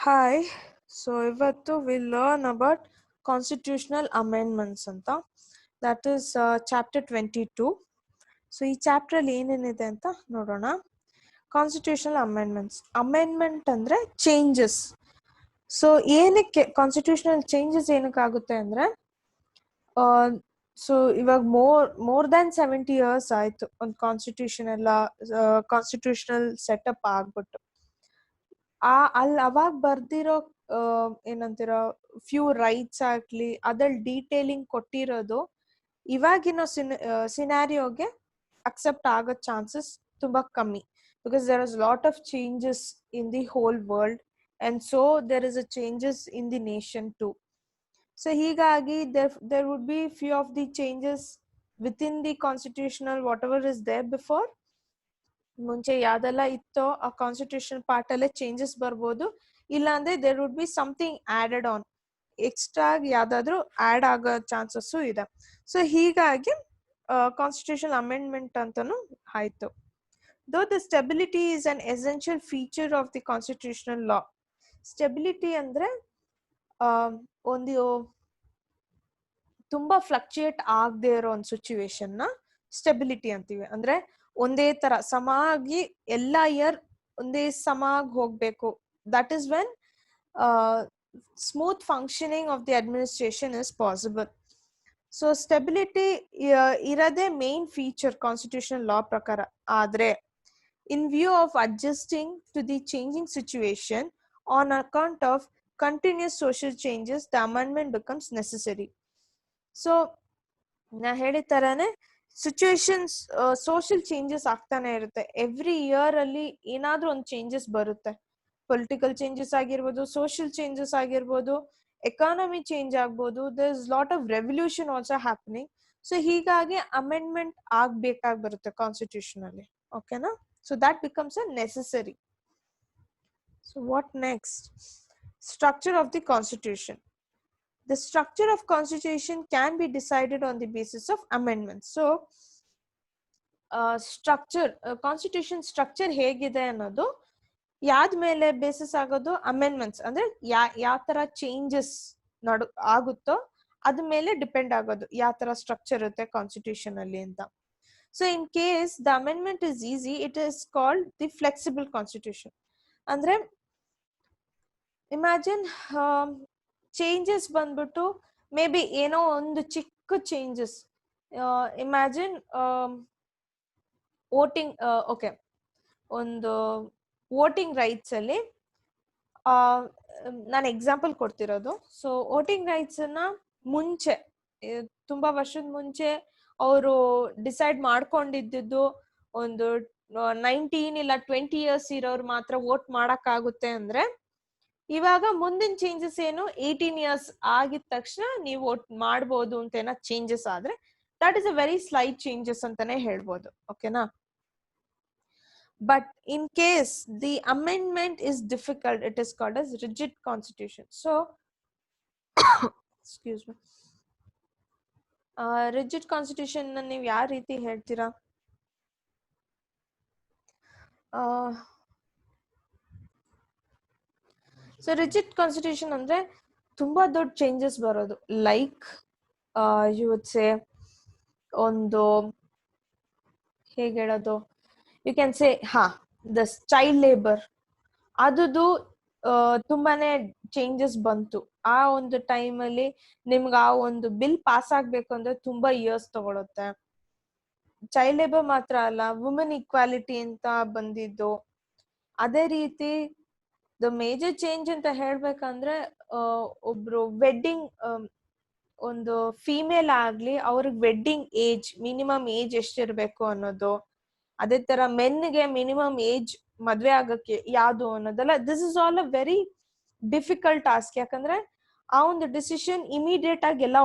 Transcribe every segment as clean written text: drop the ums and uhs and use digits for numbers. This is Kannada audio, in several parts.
Hi, so ivattu we'll learn about constitutional amendments anta. That is chapter 22. So ಈ ಚಾಪ್ಟರ್ ಅಲ್ಲಿ ಏನೇನಿದೆ ಅಂತ ನೋಡೋಣ. Constitutional amendments. ಅಮೆಂಡ್ಮೆಂಟ್ ಅಂದ್ರೆ ಚೇಂಜಸ್. ಸೊ ಏನಕ್ಕೆ ಕಾನ್ಸ್ಟಿಟ್ಯೂಷನಲ್ ಚೇಂಜಸ್ ಏನಕ್ಕಾಗುತ್ತೆ ಅಂದ್ರೆ ಸೊ ಇವಾಗ ಮೋರ್ ದ್ಯಾನ್ 70 years ಆಯ್ತು ಒಂದು ಕಾನ್ಸ್ಟಿಟ್ಯೂಷನ್ ಎಲ್ಲ ಕಾನ್ಸ್ಟಿಟ್ಯೂಷನಲ್ ಸೆಟಪ್ ಆಗ್ಬಿಟ್ಟು. ಅಲ್ಲಿ ಅವಾಗ ಬರ್ದಿರೋ ಏನಂತೀರ ಫ್ಯೂ ರೈಟ್ಸ್ ಆಗ್ಲಿ ಅದ್ರಲ್ಲಿ ಡೀಟೇಲಿಂಗ್ ಕೊಟ್ಟಿರೋದು ಇವಾಗಿನ ಸಿನಾರಿಯೋಗೆ ಅಕ್ಸೆಪ್ಟ್ ಆಗೋ ಚಾನ್ಸಸ್ ತುಂಬಾ ಕಮ್ಮಿ, because there is lot of changes in the whole world and so there is a changes in the nation too. So ಹೀಗಾಗಿ there would be few of the changes with in the constitutional whatever is there before. ಮುಂಚೆ ಯಾವ್ದೆಲ್ಲ ಇತ್ತೋ ಆ ಕಾನ್ಸ್ಟಿಟ್ಯೂಷನ್ ಪಾರ್ಟ್ ಅಲ್ಲೇ ಚೇಂಜಸ್ ಬರ್ಬೋದು, ಇಲ್ಲಾಂದ್ರೆ there would be something added on, extra ಯಾವ್ದಾದ್ರು ಆಡ್ ಆಗೋ ಚಾನ್ಸಸ್ ಇದೆ. ಸೊ ಹೀಗಾಗಿ ಕಾನ್ಸ್ಟಿಟ್ಯೂಷನ್ ಅಮೆಂಡ್ಮೆಂಟ್ ಅಂತಾನು ಆಯ್ತು. Though the stability is an essential feature of the constitutional law. Stability ಅಂದ್ರೆ ಒಂದು ತುಂಬಾ ಫ್ಲಕ್ಚುಯೇಟ್ ಆಗದೆ ಇರೋ ಒಂದು ಸಿಚುವೇಶನ್ ನ ಸ್ಟೆಬಿಲಿಟಿ ಅಂತೀವಿ. ಅಂದ್ರೆ ಒಂದೇ ತರ ಸಮಾಗಿ ಎಲ್ಲಾ ಇಯರ್ ಒಂದೇ ಸಮಾಗಿ ಹೋಗ್ಬೇಕು. That is when smooth functioning of the administration is possible. So stability ಇರೋದೇ ಮೇನ್ ಫೀಚರ್ ಕಾನ್ಸ್ಟಿಟ್ಯೂಷನಲ್ ಲಾ ಪ್ರಕಾರ. ಆದ್ರೆ in view of adjusting to the changing situation on account of continuous social changes the amendment becomes necessary. So ನಾ ಹೇಳಿದ ತರಾನೇ ಸಿಚುವೇಶನ್ಸ್ ಸೋಷಿಯಲ್ ಚೇಂಜಸ್ ಆಗ್ತಾನೆ ಇರುತ್ತೆ. ಎವ್ರಿ ಇಯರ್ ಅಲ್ಲಿ ಏನಾದ್ರೂ ಒಂದು ಚೇಂಜಸ್ ಬರುತ್ತೆ. ಪೊಲಿಟಿಕಲ್ ಚೇಂಜಸ್ ಆಗಿರ್ಬೋದು, ಸೋಷಿಯಲ್ ಚೇಂಜಸ್ ಆಗಿರ್ಬೋದು, ಎಕಾನಮಿ ಚೇಂಜ್ ಆಗ್ಬೋದು, there is lot of revolution also happening. So ಹೀಗಾಗಿ ಅಮೆಂಡ್ಮೆಂಟ್ ಆಗ್ಬೇಕಾಗಿ ಬರುತ್ತೆ ಕಾನ್ಸ್ಟಿಟ್ಯೂಷನ್ ಅಲ್ಲಿ. ಓಕೆನಾ? So that becomes a necessary. So what next? Structure of the constitution. The structure of constitution can be decided on the basis of amendments. So structure constitution structure ಹೇಗಿದೆ ಅನ್ನೋದು ಯಾವ್ದ ಮೇಲೆ ಬೇಸಿಸ್ ಆಗೋದು? ಅಮೆಂಡ್ಮೆಂಟ್ಸ್. ಅಂದ್ರೆ ಯಾವ ತರ ಚೇಂಜಸ್ ಆಗುತ್ತೋ ಅದ ಮೇಲೆ ಡಿಪೆಂಡ್ ಆಗೋದು ಯಾವ ತರ ಸ್ಟ್ರಕ್ಚರ್ ಇರುತ್ತೆ ಕಾನ್ಸ್ಟಿಟ್ಯೂಷನ್ ಅಲ್ಲಿ ಅಂತ. So in case the amendment is easy, it is called the flexible constitution. ಅಂದ್ರೆ ಇಮ್ಯಾಜಿನ್ ಚೇಂಜಸ್ ಬಂದ್ಬಿಟ್ಟು ಮೇ ಬಿ ಏನೋ ಒಂದು ಚಿಕ್ಕ ಚೇಂಜಸ್. ಇಮ್ಯಾಜಿನ್ ವೋಟಿಂಗ್, ಓಕೆ, ಒಂದು ವೋಟಿಂಗ್ ರೈಟ್ಸ್ ಅಲ್ಲಿ ನಾನು ಎಕ್ಸಾಂಪಲ್ ಕೊಡ್ತಿರೋದು. ಸೊ ವೋಟಿಂಗ್ ರೈಟ್ಸ್ ಅನ್ನ ಮುಂಚೆ ತುಂಬಾ ವರ್ಷದ ಮುಂಚೆ ಅವರು ಡಿಸೈಡ್ ಮಾಡ್ಕೊಂಡಿದ್ದು ಒಂದು 19 ಇಲ್ಲ 20 years ಇರೋರು ಮಾತ್ರ ವೋಟ್ ಮಾಡಕ್ ಆಗುತ್ತೆ ಅಂದ್ರೆ, ಇವಾಗ ಮುಂದಿನ ಚೇಂಜಸ್ ಏನು 18 years ಆಗಿದ ತಕ್ಷಣ ನೀವು ವೋಟ್ ಮಾಡ್ಬೋದು ಅಂತ ಏನೋ ಚೇಂಜಸ್ ಆದ್ರೆ that is a very slight changes ಅಂತಾನೆ ಹೇಳ್ಬೋದು. ಓಕೆನಾ? But in case the amendment is difficult, it is called as rigid constitution. So excuse me, rigid constitution na ನೀವು ಯಾವ ರೀತಿ ಹೇಳ್ತೀರಾ? ಸೊ ರಿಜಿಡ್ ಕಾನ್ಸ್ಟಿಟ್ಯೂಷನ್ ಅಂದ್ರೆ ತುಂಬಾ ದೊಡ್ಡ ಚೇಂಜಸ್ ಬರೋದು. ಲೈಕ್ ಯು ವುಡ್ ಸೇ ಒಂದು ಹೇಗೆ ಹೇಳೋದು, you can say the child labour ಅದು ತುಂಬಾನೇ ಚೇಂಜಸ್ ಬಂತು. ಆ ಒಂದು ಟೈಮ್ ಅಲ್ಲಿ ನಿಮ್ಗೆ ಆ ಒಂದು ಬಿಲ್ ಪಾಸ್ ಆಗ್ಬೇಕು ಅಂದ್ರೆ ತುಂಬಾ ಇಯರ್ಸ್ ತಗೊಳುತ್ತೆ. ಚೈಲ್ಡ್ ಲೇಬರ್ ಮಾತ್ರ ಅಲ್ಲ, ವುಮೆನ್ ಈಕ್ವಾಲಿಟಿ ಅಂತ ಬಂದಿದ್ದು. ಅದೇ ರೀತಿ ದ ಮೇಜರ್ ಚೇಂಜ್ ಅಂತ ಹೇಳ್ಬೇಕಂದ್ರೆ ಒಬ್ರು ವೆಡ್ಡಿಂಗ್, ಒಂದು ಫಿಮೇಲ್ ಆಗ್ಲಿ ಅವ್ರಿಗೆ ವೆಡ್ಡಿಂಗ್ ಏಜ್ ಮಿನಿಮಮ್ ಏಜ್ ಎಷ್ಟಿರ್ಬೇಕು ಅನ್ನೋದು. ಅದೇ ತರ ಮೆನ್ಗೆ ಮಿನಿಮಮ್ ಏಜ್ ಮದ್ವೆ ಆಗಕ್ಕೆ ಯಾವ್ದು ಅನ್ನೋದಲ್ಲ. This is all a very difficult task. ಯಾಕಂದ್ರೆ ಆ ಒಂದು ಡಿಸಿಷನ್ ಇಮಿಡಿಯೇಟ್ ಆಗಿ ಎಲ್ಲ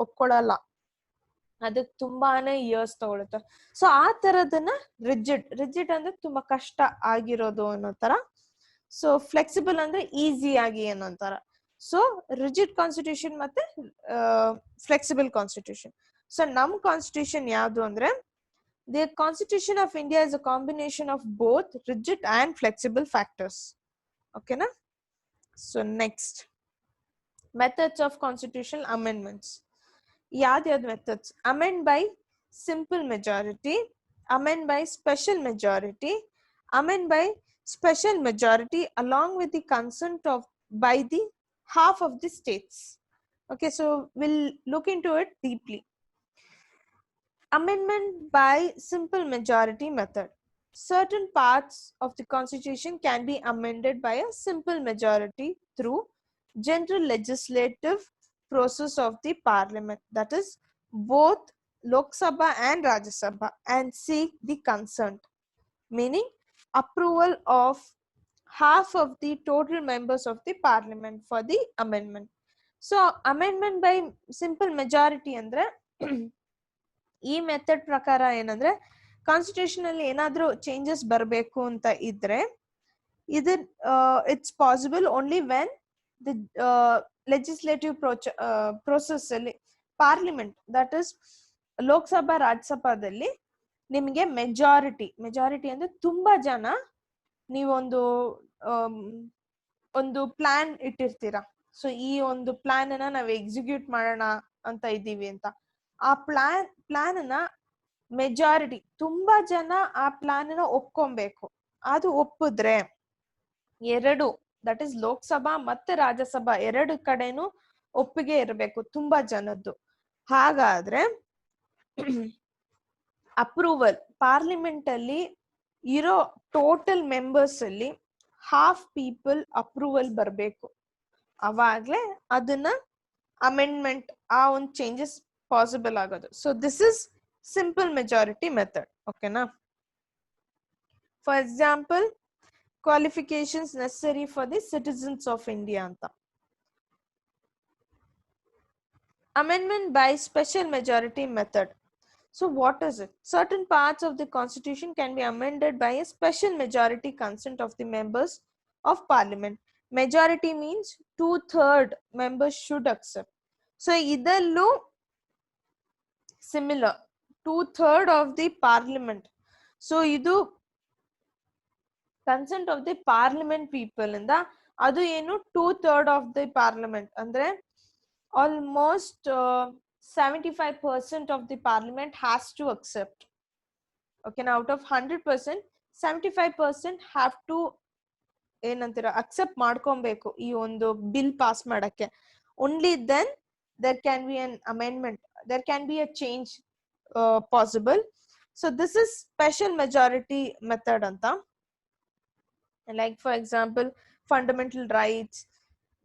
ಒಪ್ಕೊಳ್ಳಲ್ಲ, ಅದಕ್ಕೆ ತುಂಬಾನೇ ಇಯರ್ಸ್ ತಗೊಳುತ್ತೆ. ಸೊ ಆ ತರದನ್ನ ರಿಜಿಡ್ ಅಂದ್ರೆ ತುಂಬಾ ಕಷ್ಟ ಆಗಿರೋದು ಅನ್ನೋ ತರ. ಸೊ ಫ್ಲೆಕ್ಸಿಬಲ್ ಅಂದ್ರೆ ಈಸಿ ಆಗಿ ಅನ್ನೋ ತರ. ಸೊ ರಿಜಿಡ್ ಕಾನ್ಸ್ಟಿಟ್ಯೂಷನ್ ಮತ್ತೆ ಫ್ಲೆಕ್ಸಿಬಲ್ ಕಾನ್ಸ್ಟಿಟ್ಯೂಷನ್. ಸೊ ನಮ್ ಕಾನ್ಸ್ಟಿಟ್ಯೂಷನ್ ಯಾವ್ದು ಅಂದ್ರೆ, the constitution of India is a combination of both rigid and flexible factors. ಓಕೆನಾ? So next, methods of constitutional amendments. ಯಾವ್ದು methods? Amend by simple majority, amend by special majority, amend by special majority along with the consent of by the half of the states. Okay, so we'll look into it deeply. Amendment by simple majority method. Certain parts of the constitution can be amended by a simple majority through general legislative process of the parliament, that is both Lok Sabha and Rajya Sabha, and seek the consent, meaning approval of half of the total members of the parliament for the amendment. So amendment by simple majority andre ಈ ಮೆಥಡ್ ಪ್ರಕಾರ ಏನಂದ್ರೆ ಕಾನ್ಸ್ಟಿಟ್ಯೂಷನ್ ಅಲ್ಲಿ ಏನಾದ್ರೂ ಚೇಂಜಸ್ ಬರಬೇಕು ಅಂತ ಇದ್ರೆ ಇದು it's possible only when the legislative process ಅಲ್ಲಿ ಪಾರ್ಲಿಮೆಂಟ್, ದಟ್ ಇಸ್ ಲೋಕಸಭಾ ರಾಜ್ಯಸಭಾದಲ್ಲಿ ನಿಮಗೆ ಮೆಜಾರಿಟಿ ಅಂದ್ರೆ ತುಂಬಾ ಜನ ನೀವೊಂದು ಒಂದು ಪ್ಲಾನ್ ಇಟ್ಟಿರ್ತೀರಾ. ಸೊ ಈ ಒಂದು ಪ್ಲಾನ್ ಅನ್ನ ನಾವು ಎಕ್ಸಿಕ್ಯೂಟ್ ಮಾಡೋಣ ಅಂತ ಇದ್ದೀವಿ ಅಂತ. ಆ ಪ್ಲಾನ್ ನ ಮೆಜಾರಿಟಿ ತುಂಬಾ ಜನ ಆ ಪ್ಲಾನ್ ನ ಒಪ್ಕೊಬೇಕು. ಅದು ಒಪ್ಪಿದ್ರೆ ಎರಡು, ದಟ್ ಇಸ್ ಲೋಕಸಭಾ ಮತ್ತೆ ರಾಜ್ಯಸಭಾ ಎರಡು ಕಡೆನೂ ಒಪ್ಪಿಗೆ ಇರಬೇಕು ತುಂಬಾ ಜನದ್ದು. ಹಾಗಾದ್ರೆ ಅಪ್ರೂವಲ್ ಪಾರ್ಲಿಮೆಂಟ್ ಅಲ್ಲಿ ಇರೋ ಟೋಟಲ್ ಮೆಂಬರ್ಸ್ ಅಲ್ಲಿ ಹಾಫ್ ಪೀಪಲ್ ಅಪ್ರೂವಲ್ ಬರಬೇಕು. ಅವಾಗ್ಲೇ ಅದನ್ನ ಅಮೆಂಡ್ಮೆಂಟ್ ಆ ಒಂದು ಚೇಂಜಸ್ ಪಾಸಿಬಲ್ ಆಗೋದು. So this is simple majority method. Okay na? For example, qualifications necessary for the citizens of India anta. Amendment by special majority method. So what is it? Certain parts of the constitution can be amended by a special majority consent of the members of parliament. Majority means 2/3 members should accept. So idallu similar, 2/3 of the parliament. So idu consent of the parliament people ಇಂದ ಅದು ಏನು 2/3 of the parliament ಅಂದ್ರೆ almost 75% of the parliament has to accept. Okay, now out of 100%, 75% have to ಏನಂತೀರ accept ಮಾಡ್ಕೊಬೇಕು ಈ ಒಂದು ಬಿಲ್ ಪಾಸ್ ಮಾಡಕ್ಕೆ. only then there can be an amendment, there can be a change possible. So this is special majority method anta. Like for example, fundamental rights,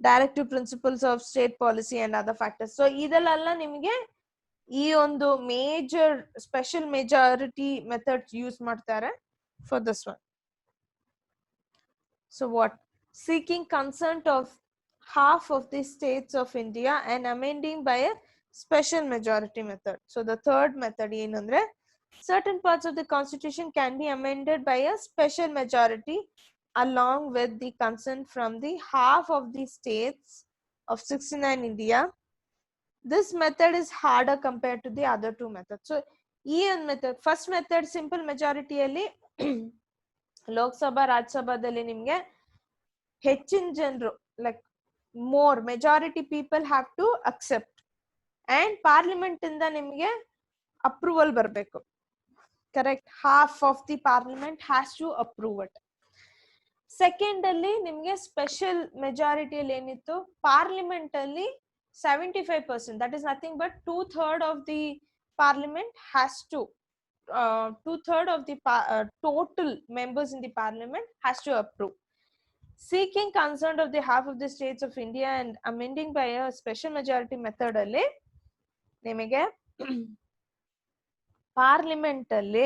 directive principles of state policy and other factors. So ಇದೆಲ್ಲ ನಿಮಗೆ ಈ ಒಂದು major special majority methods use ಮಾಡ್ತಾರೆ for this one. So what? Seeking consent of half of the states of India and amending by a special majority method. So the third method ಏನಂದ್ರೆ certain parts of the constitution can be amended by a special majority along with the consent from the half of the states of 69 India. This method is harder compared to the other two methods. So ಈ ಒಂದು ಮೆಥಡ್, ಫಸ್ಟ್ ಮೆಥಡ್ ಸಿಂಪಲ್ ಮೆಜಾರಿಟಿಯಲ್ಲಿ ಲೋಕಸಭಾ ರಾಜ್ಯಸಭಾದಲ್ಲಿ ನಿಮ್ಗೆ ಹೆಚ್ಚಿನ ಜನರು like more majority people have to accept and parliament ಇಂದ ನಿಮ್ಗೆ ಅಪ್ರೂವಲ್ ಬರಬೇಕು. Correct, half of the parliament has to approve it. Second ಅಲ್ಲಿ ನಿಮ್ಗೆ ಸ್ಪೆಷಲ್ ಮೆಜಾರಿಟಿಯಲ್ಲಿ ಏನಿತ್ತು, ಪಾರ್ಲಿಮೆಂಟ್ ಅಲ್ಲಿ 75%, that is nothing but 2/3 of the parliament has to 2/3 of the total members in the parliament has to approve. Seeking consent of the half of the states of India and amending by a special majority method ಅಲ್ಲಿ ನಿಮಗೆ ಪಾರ್ಲಿಮೆಂಟ್ ಅಲ್ಲಿ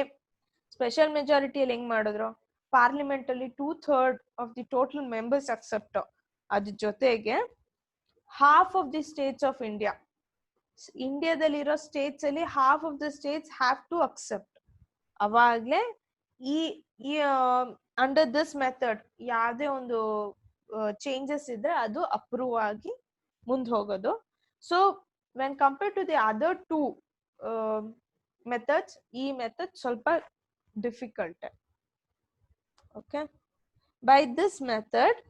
ಸ್ಪೆಷಲ್ ಮೆಜಾರಿಟಿಯಲ್ಲಿ ಹೆಂಗ್ ಮಾಡಿದ್ರು, ಪಾರ್ಲಿಮೆಂಟ್ ಅಲ್ಲಿ 2/3 of the total members accept. ಅದ್ರ ಜೊತೆಗೆ half of the states of India, ಇಂಡಿಯಾದಲ್ಲಿರೋ ಸ್ಟೇಟ್ಸ್ ಅಲ್ಲಿ half of the states have to accept. ಅವಾಗ್ಲೇ ಈ ಅಂಡರ್ ದಿಸ್ ಮೆಥಡ್ ಯಾವ್ದೇ ಒಂದು ಚೇಂಜಸ್ ಇದ್ರೆ ಅದು ಅಪ್ರೂವ್ ಆಗಿ ಮುಂದೆ ಹೋಗೋದು. So when compare to the other two methods, ಈ ಮೆಥಡ್ ಸ್ವಲ್ಪ difficult. Okay, by this method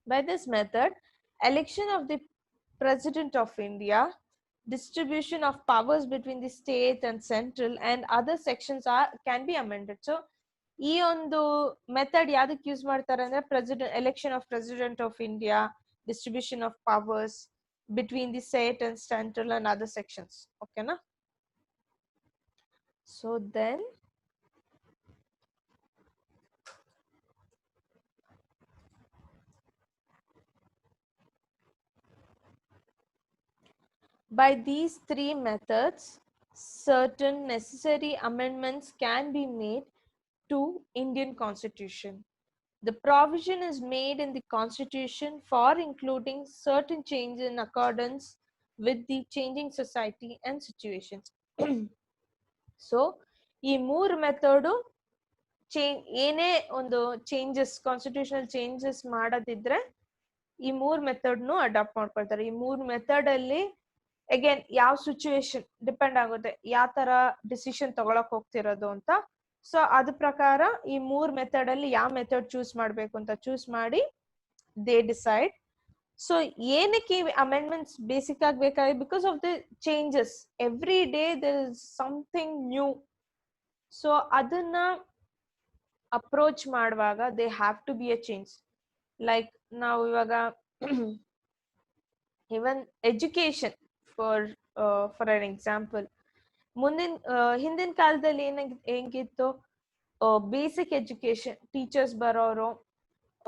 By this method, election of the President of India, distribution of powers between the state and central and other sections can be amended. So ಈ ಒಂದು ಮೆಥಡ್ ಯಾವ್ದಕ್ಕೆ ಯೂಸ್ ಮಾಡ್ತಾರೆ ಅಂದ್ರೆ election of president of India, distribution of powers between the state and central and other sections. ಓಕೆನಾ? So then by these three methods, certain necessary amendments can be made to Indian Constitution. The provision is made in the Constitution for including certain changes in accordance with the changing society and situations. So, ಈ ಮೂರು ಮೆಥಡು ಏನೇ ಒಂದು ಚೇಂಜಸ್, ಕಾನ್ಸ್ಟಿಟ್ಯೂಷನಲ್ ಚೇಂಜಸ್ ಮಾಡೋದಿದ್ರೆ ಈ ಮೂರ್ ಮೆಥಡ್ನು ಅಡಾಪ್ಟ್ ಮಾಡ್ಕೊಳ್ತಾರೆ. ಈ ಮೂರ್ ಮೆಥಡ್ ಅಲ್ಲಿ ಅಗೇನ್ ಯಾವ ಸಿಚುವೇಶನ್ ಡಿಪೆಂಡ್ ಆಗುತ್ತೆ, ಯಾವ ತರ ಡಿಸಿಷನ್ ತಗೊಳಕ್ ಹೋಗ್ತಿರೋದು ಅಂತ. ಸೊ ಅದ ಪ್ರಕಾರ ಈ ಮೂರ್ ಮೆಥಡ್ ಅಲ್ಲಿ ಯಾವ ಮೆಥಡ್ ಚೂಸ್ ಮಾಡ್ಬೇಕು ಅಂತ ಚೂಸ್ ಮಾಡಿ ದೇ ಡಿಸೈಡ್. ಸೊ ಏನಕ್ಕೆ ಅಮೆಂಡ್ಮೆಂಟ್ಸ್ ಬೇಸಿಕ್ ಆಗಿ ಬೇಕಾಗಿ? Because of the changes, every day there is something new. So ಅದನ್ನ ಅಪ್ರೋಚ್ ಮಾಡುವಾಗ they have to be a change. Like ನಾವು ಇವಾಗ even education for an example, ಹಿಂದಿನ ಕಾಲದಲ್ಲಿ ಹೆಂಗಿತ್ತು, ಬೇಸಿಕ್ ಎಜುಕೇಶನ್ ಟೀಚರ್ಸ್ ಬರೋರು,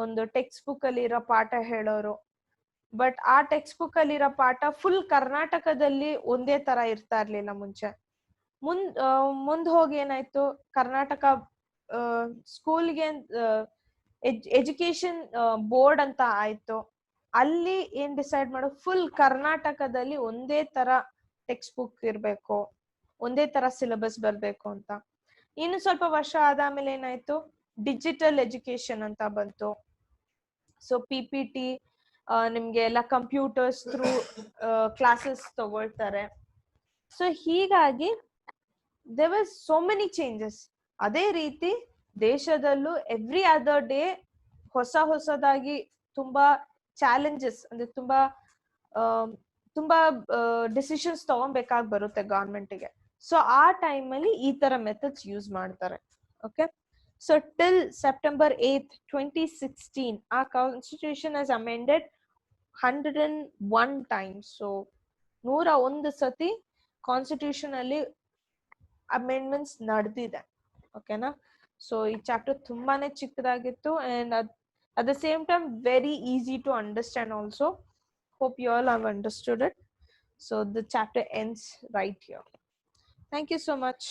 ಒಂದು ಟೆಕ್ಸ್ಟ್ ಬುಕ್ ಅಲ್ಲಿ ಇರೋ ಪಾಠ ಹೇಳೋರು. ಬಟ್ ಆ ಟೆಕ್ಸ್ಟ್ ಬುಕ್ ಅಲ್ಲಿ ಇರೋ ಪಾಠ ಫುಲ್ ಕರ್ನಾಟಕದಲ್ಲಿ ಒಂದೇ ತರ ಇರ್ತಾ ಇರ್ಲಿಲ್ಲ ಮುಂಚೆ. ಮುಂದ್ ಹೋಗಿ ಏನಾಯ್ತು, ಕರ್ನಾಟಕ ಸ್ಕೂಲ್ಗೆ ಎಜುಕೇಶನ್ ಬೋರ್ಡ್ ಅಂತ ಆಯ್ತು. ಅಲ್ಲಿ ಏನ್ ಡಿಸೈಡ್ ಮಾಡೋ, ಫುಲ್ ಕರ್ನಾಟಕದಲ್ಲಿ ಒಂದೇ ತರ ಟೆಕ್ಸ್ಟ್ ಬುಕ್ ಇರ್ಬೇಕು, ಒಂದೇ ತರ ಸಿಲೆಬಸ್ ಬರ್ಬೇಕು ಅಂತ. ಇನ್ನು ಸ್ವಲ್ಪ ವರ್ಷ ಆದ್ಮೇಲೆ ಏನಾಯ್ತು, ಡಿಜಿಟಲ್ ಎಜುಕೇಶನ್ ಅಂತ ಬಂತು. ಸೊ PPT ನಿಮ್ಗೆ ಎಲ್ಲ ಕಂಪ್ಯೂಟರ್ಸ್ ಥ್ರೂ ಕ್ಲಾಸಸ್ ತಗೊಳ್ತಾರೆ. ಸೊ ಹೀಗಾಗಿ there was so many changes. ಅದೇ ರೀತಿ ದೇಶದಲ್ಲೂ ಎವ್ರಿ ಅದರ್ ಡೇ ಹೊಸದಾಗಿ ತುಂಬಾ ಚಾಲೆಂಜಸ್, ಅಂದ್ರೆ ತುಂಬಾ ಡಿಸಿಷನ್ಸ್ ತಗೊಬೇಕಾಗಿ ಬರುತ್ತೆ ಗವರ್ಮೆಂಟ್ಗೆ. ಸೊ ಆ ಟೈಮಲ್ಲಿ ಈ ತರ ಮೆಥಡ್ಸ್ ಯೂಸ್ ಮಾಡ್ತಾರೆ. Okay, so till September 8th, 2016 our constitution has amended 101 times. So 101 ಸತಿ ಕಾನ್ಸ್ಟಿಟ್ಯೂಷನ್ ಅಲ್ಲಿ ಅಮೆಂಡ್ಮೆಂಟ್ಸ್ ನಡೆದಿದೆ. ಓಕೆನಾ? ಸೊ ಈ ಚಾಪ್ಟರ್ ತುಂಬಾನೇ ಚಿಕ್ಕದಾಗಿತ್ತು and at the same time very easy to understand also. Hope you all have understood it. So the chapter ends right here. Thank you so much.